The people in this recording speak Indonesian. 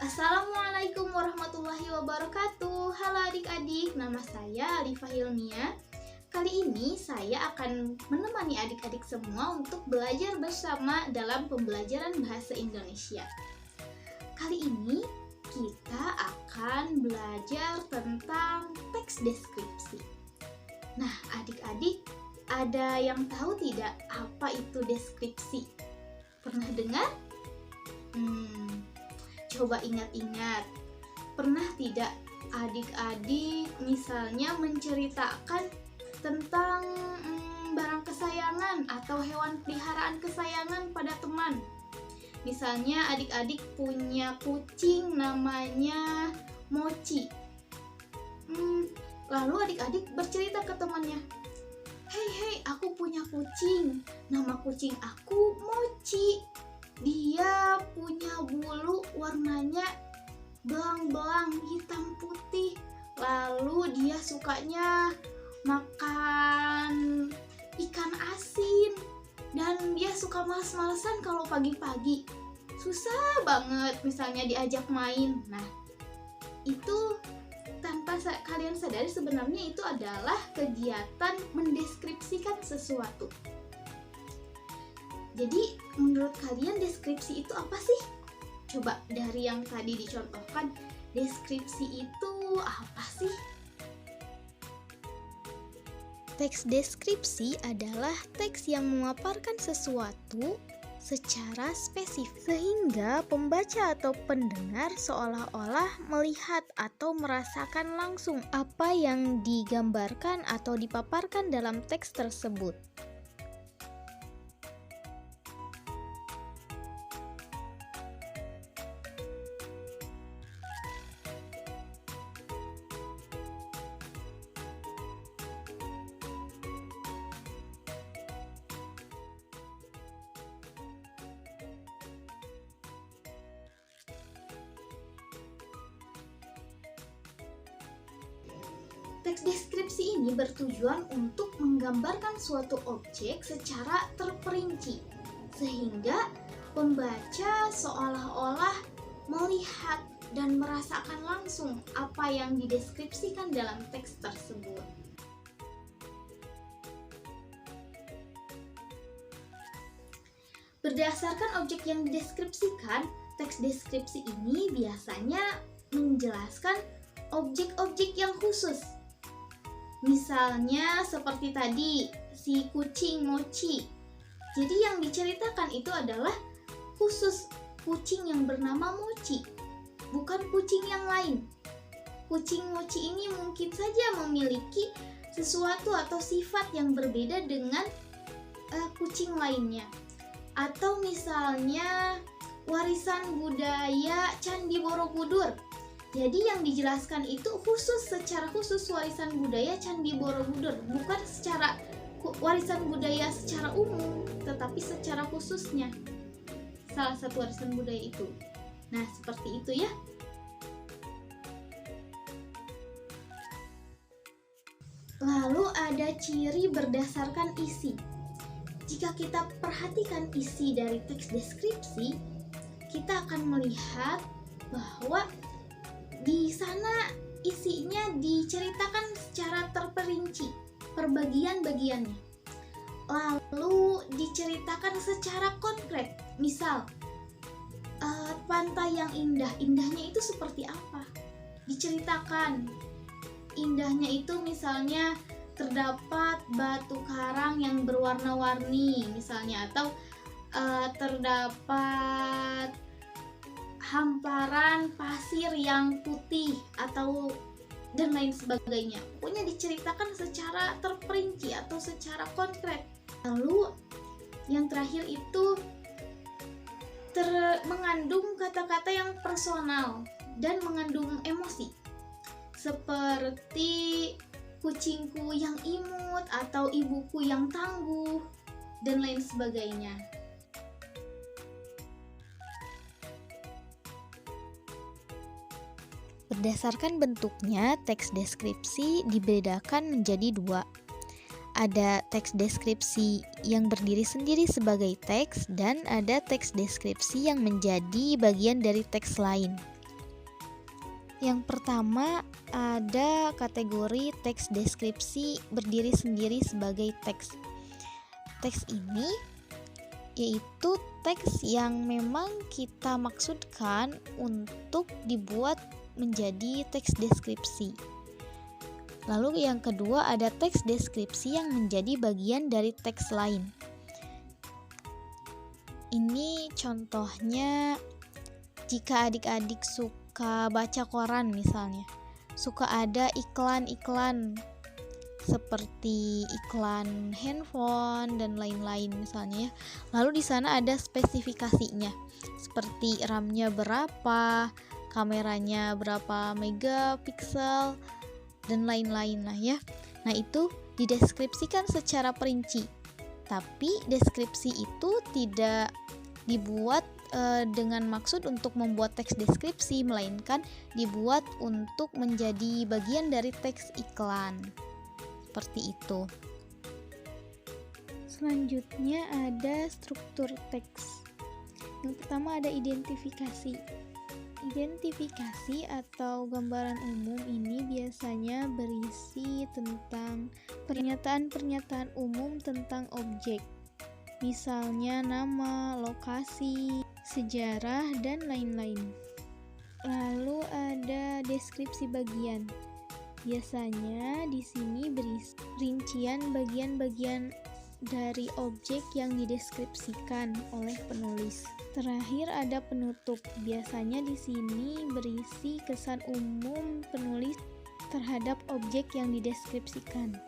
Assalamualaikum warahmatullahi wabarakatuh. Halo adik-adik, nama saya Alifa Hilmia. Kali ini saya akan menemani adik-adik semua untuk belajar bersama dalam pembelajaran bahasa Indonesia. Kali ini kita akan belajar tentang teks deskripsi. Nah, adik-adik, ada yang tahu tidak apa itu deskripsi? Pernah dengar? Coba ingat-ingat, pernah tidak adik-adik misalnya menceritakan tentang barang kesayangan atau hewan peliharaan kesayangan pada teman? Misalnya adik-adik punya kucing namanya Mochi. Lalu adik-adik bercerita ke temannya, Hei, aku punya kucing, nama kucing aku Mochi. Dia punya bulu warnanya belang-belang hitam putih. Lalu dia sukanya makan ikan asin. Dan dia suka malas-malasan kalau pagi-pagi. Susah banget misalnya diajak main. Nah, itu tanpa kalian sadari sebenarnya itu adalah kegiatan mendeskripsikan sesuatu. Jadi, menurut kalian deskripsi itu apa sih? Coba dari yang tadi dicontohkan, deskripsi itu apa sih? Teks deskripsi adalah teks yang memaparkan sesuatu secara spesifik sehingga pembaca atau pendengar seolah-olah melihat atau merasakan langsung apa yang digambarkan atau dipaparkan dalam teks tersebut. Teks deskripsi ini bertujuan untuk menggambarkan suatu objek secara terperinci, sehingga pembaca seolah-olah melihat dan merasakan langsung apa yang dideskripsikan dalam teks tersebut. Berdasarkan objek yang dideskripsikan, teks deskripsi ini biasanya menjelaskan objek-objek yang khusus. Misalnya seperti tadi, si kucing Mochi. Jadi yang diceritakan itu adalah khusus kucing yang bernama Mochi, bukan kucing yang lain. Kucing Mochi ini mungkin saja memiliki sesuatu atau sifat yang berbeda dengan kucing lainnya. Atau misalnya warisan budaya Candi Borobudur. Jadi yang dijelaskan itu secara khusus warisan budaya Candi Borobudur, bukan secara warisan budaya secara umum, tetapi secara khususnya salah satu warisan budaya itu. Nah, seperti itu ya. Lalu ada ciri berdasarkan isi. Jika kita perhatikan isi dari teks deskripsi, kita akan melihat bahwa di sana isinya diceritakan secara terperinci per bagian-bagiannya. Lalu diceritakan secara konkret. Misal, pantai yang indah. Indahnya itu seperti apa? Diceritakan. Indahnya itu misalnya terdapat batu karang yang berwarna-warni misalnya, atau terdapat hamparan pasir yang putih atau dan lain sebagainya. Pokoknya diceritakan secara terperinci atau secara konkret. Lalu yang terakhir itu mengandung kata-kata yang personal dan mengandung emosi. Seperti kucingku yang imut atau ibuku yang tangguh dan lain sebagainya. Berdasarkan bentuknya, teks deskripsi dibedakan menjadi dua. Ada teks deskripsi yang berdiri sendiri sebagai teks dan ada teks deskripsi yang menjadi bagian dari teks lain. Yang pertama ada kategori teks deskripsi berdiri sendiri sebagai teks. Teks ini yaitu teks yang memang kita maksudkan untuk dibuat menjadi teks deskripsi. Lalu yang kedua ada teks deskripsi yang menjadi bagian dari teks lain. Ini contohnya jika adik-adik suka baca koran misalnya, suka ada iklan-iklan seperti iklan handphone dan lain-lain misalnya ya. Lalu di sana ada spesifikasinya, seperti RAM-nya berapa, kameranya berapa megapiksel, dan lain-lain lah ya. Nah itu dideskripsikan secara perinci. Tapi deskripsi itu tidak dibuat dengan maksud untuk membuat teks deskripsi, melainkan dibuat untuk menjadi bagian dari teks iklan. Seperti itu. Selanjutnya ada struktur teks. Yang pertama ada identifikasi. Identifikasi atau gambaran umum ini biasanya berisi tentang pernyataan-pernyataan umum tentang objek, misalnya nama, lokasi, sejarah, dan lain-lain. Lalu ada deskripsi bagian. Biasanya di sini berisi rincian bagian-bagian dari objek yang dideskripsikan oleh penulis. Terakhir ada penutup. Biasanya di sini berisi kesan umum penulis terhadap objek yang dideskripsikan.